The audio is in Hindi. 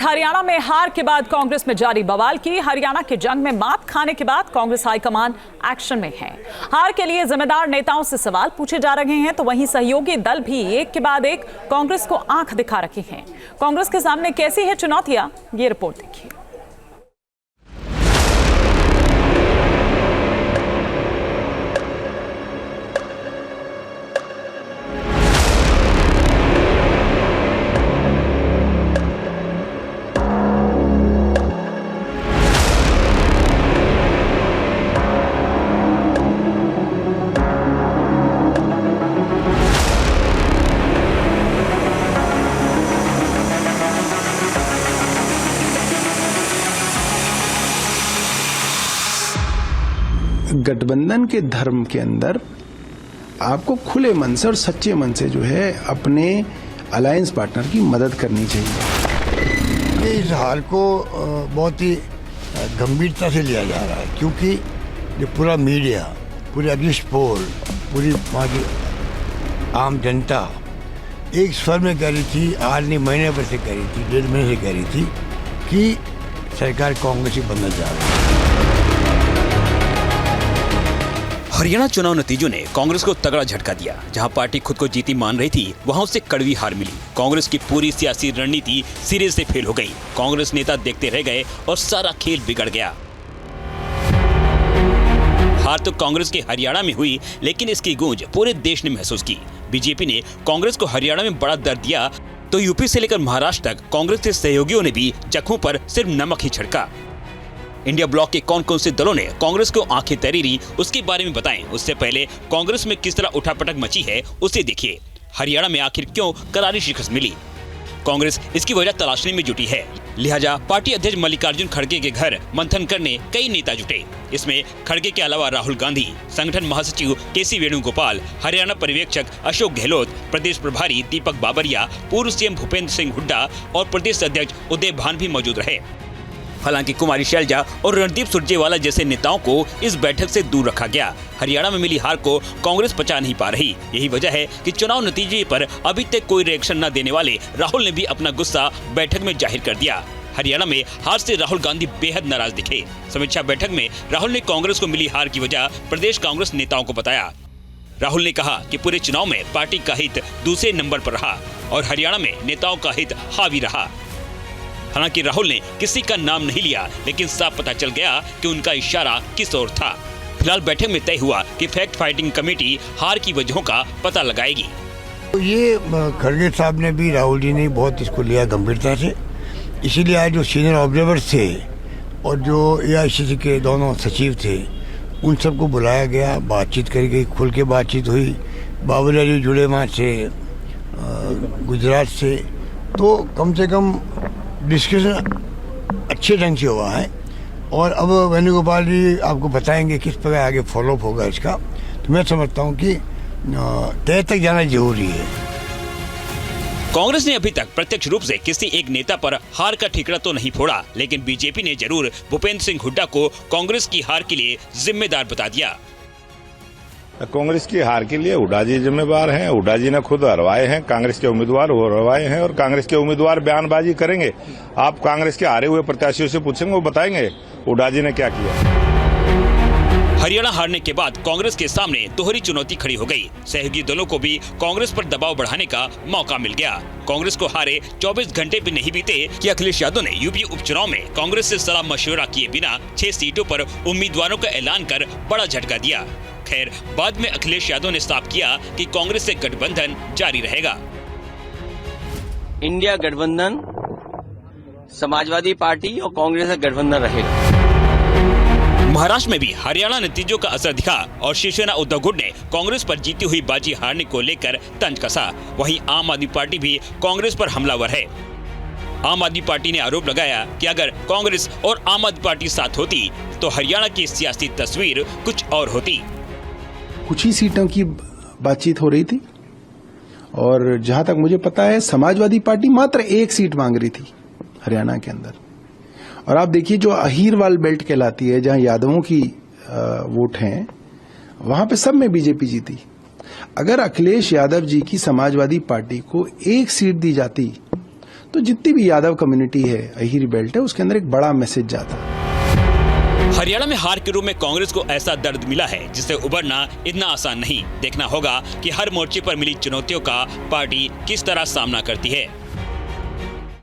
हरियाणा में हार के बाद कांग्रेस में जारी बवाल की। हरियाणा के जंग में मात खाने के बाद कांग्रेस हाईकमान एक्शन में है। हार के लिए जिम्मेदार नेताओं से सवाल पूछे जा रहे हैं, तो वहीं सहयोगी दल भी एक के बाद एक कांग्रेस को आंख दिखा रखे हैं। कांग्रेस के सामने कैसी है चुनौतियां, ये रिपोर्ट देखिए। गठबंधन के धर्म के अंदर आपको खुले मन से और सच्चे मन से जो है अपने अलायंस पार्टनर की मदद करनी चाहिए। इस हार को बहुत ही गंभीरता से लिया जा रहा है, क्योंकि जो पूरा मीडिया, पूरे अगेंस्ट पोल, पूरी वहाँ की आम जनता एक स्वर में कह रही थी, आज नहीं महीने भर से कह रही थी, 1.5 महीने से कह रही थी कि सरकार कांग्रेस ही बनना जा रही है। हरियाणा चुनाव नतीजों ने कांग्रेस को तगड़ा झटका दिया। जहां पार्टी खुद को जीती मान रही थी, वहां उसे कड़वी हार मिली। कांग्रेस की पूरी सियासी रणनीति सिरे से फेल हो गई। कांग्रेस नेता देखते रह गए और सारा खेल बिगड़ गया। हार तो कांग्रेस के हरियाणा में हुई, लेकिन इसकी गूंज पूरे देश ने महसूस की। बीजेपी ने कांग्रेस को हरियाणा में बड़ा दर्द दिया, तो यूपी से लेकर महाराष्ट्र तक कांग्रेस के सहयोगियों ने भी जख्मों पर सिर्फ नमक ही छिड़का। इंडिया ब्लॉक के कौन कौन से दलों ने कांग्रेस को आंखें तरीरी, उसके बारे में बताएं। उससे पहले कांग्रेस में किस तरह उठापटक मची है, उसे देखिए। हरियाणा में आखिर क्यों करारी शिकस्त मिली? कांग्रेस इसकी वजह तलाशने में जुटी है। लिहाजा पार्टी अध्यक्ष मल्लिकार्जुन खड़गे के घर मंथन करने कई नेता जुटे। इसमें खड़गे के अलावा राहुल गांधी, संगठन महासचिव केसी वेणुगोपाल, हरियाणा पर्यवेक्षक अशोक गहलोत, प्रदेश प्रभारी दीपक बाबरिया, पूर्व सीएम भूपेंद्र सिंह हुड्डा और प्रदेश अध्यक्ष उदय भान भी मौजूद रहे। हालांकि कुमारी शैलजा और रणदीप सुरजेवाला जैसे नेताओं को इस बैठक से दूर रखा गया। हरियाणा में मिली हार को कांग्रेस पचा नहीं पा रही। यही वजह है कि चुनाव नतीजे पर अभी तक कोई रिएक्शन न देने वाले राहुल ने भी अपना गुस्सा बैठक में जाहिर कर दिया। हरियाणा में हार से राहुल गांधी बेहद नाराज दिखे। समीक्षा बैठक में राहुल ने कांग्रेस को मिली हार की वजह प्रदेश कांग्रेस नेताओं को बताया। राहुल ने कहा कि पूरे चुनाव में पार्टी का हित दूसरे नंबर पर रहा और हरियाणा में नेताओं का हित हावी रहा। हालांकि राहुल ने किसी का नाम नहीं लिया, लेकिन साफ पता चल गया कि उनका इशारा किस ओर था। फिलहाल बैठक में तय हुआ कि फैक्ट फाइटिंग कमेटी हार की वजहों का पता लगाएगी। तो ये खड़गे साहब ने भी, राहुल जी ने बहुत इसको लिया गंभीरता से। इसीलिए आज जो सीनियर ऑब्जर्वर्स थे और जो AICC के दोनों सचिव थे, उन सबको बुलाया गया, बातचीत करी गई, खुल के बातचीत हुई। बाबरिया जी जुड़े वहाँ से गुजरात से, तो कम से कम डिस्कशन अच्छे ढंग से हुआ है। और अब वेणुगोपाल जी आपको बताएंगे किस प्रकार आगे फॉलोअप होगा इसका। तो मैं समझता हूँ कि तय तक जाना जरूरी है। कांग्रेस ने अभी तक प्रत्यक्ष रूप से किसी एक नेता पर हार का ठिकरा तो नहीं फोड़ा, लेकिन बीजेपी ने जरूर भूपेंद्र सिंह हुड्डा को कांग्रेस की हार के लिए जिम्मेदार बता दिया। कांग्रेस की हार के लिए हुड्डा जी जिम्मेवार हैं। हुड्डा जी ने खुद हरवाए हैं, कांग्रेस के उम्मीदवार हरवाए हैं और कांग्रेस के उम्मीदवार बयानबाजी करेंगे। आप कांग्रेस के हारे हुए प्रत्याशियों से पूछेंगे, वो बताएंगे हुड्डा जी ने क्या किया। हरियाणा हारने के बाद कांग्रेस के सामने दोहरी चुनौती खड़ी हो गई। सहयोगी दलों को भी कांग्रेस पर दबाव बढ़ाने का मौका मिल गया। कांग्रेस को हारे 24 घंटे भी नहीं बीते कि अखिलेश यादव ने यूपी उपचुनाव में कांग्रेस से सलाह मशवरा किए बिना 6 सीटों पर उम्मीदवारों का ऐलान कर बड़ा झटका दिया। खैर, बाद में अखिलेश यादव ने साफ किया कि कांग्रेस से गठबंधन जारी रहेगा। इंडिया गठबंधन, समाजवादी पार्टी और कांग्रेस का गठबंधन रहेगा। महाराष्ट्र में भी हरियाणा नतीजों का असर दिखा और शिवसेना उद्धव गुट ने कांग्रेस पर जीती हुई बाजी हारने को लेकर तंज कसा। वहीं आम आदमी पार्टी भी कांग्रेस पर हमलावर है। आम आदमी पार्टी ने आरोप लगाया कि अगर कांग्रेस और आम आदमी पार्टी साथ होती तो हरियाणा की सियासी तस्वीर कुछ और होती। कुछ ही सीटों की बातचीत हो रही थी और जहां तक मुझे पता है समाजवादी पार्टी मात्र 1 सीट मांग रही थी हरियाणा के अंदर। और आप देखिए जो अहीरवाल बेल्ट कहलाती है, जहां यादवों की वोट हैं, वहां पे सब में बीजेपी जीती। अगर अखिलेश यादव जी की समाजवादी पार्टी को 1 सीट दी जाती तो जितनी भी यादव कम्युनिटी है, अहीर बेल्ट है, उसके अंदर एक बड़ा मैसेज जाता है। हरियाणा में हार के रूप में कांग्रेस को ऐसा दर्द मिला है जिससे उबरना इतना आसान नहीं। देखना होगा कि हर मोर्चे पर मिली चुनौतियों का पार्टी किस तरह सामना करती है।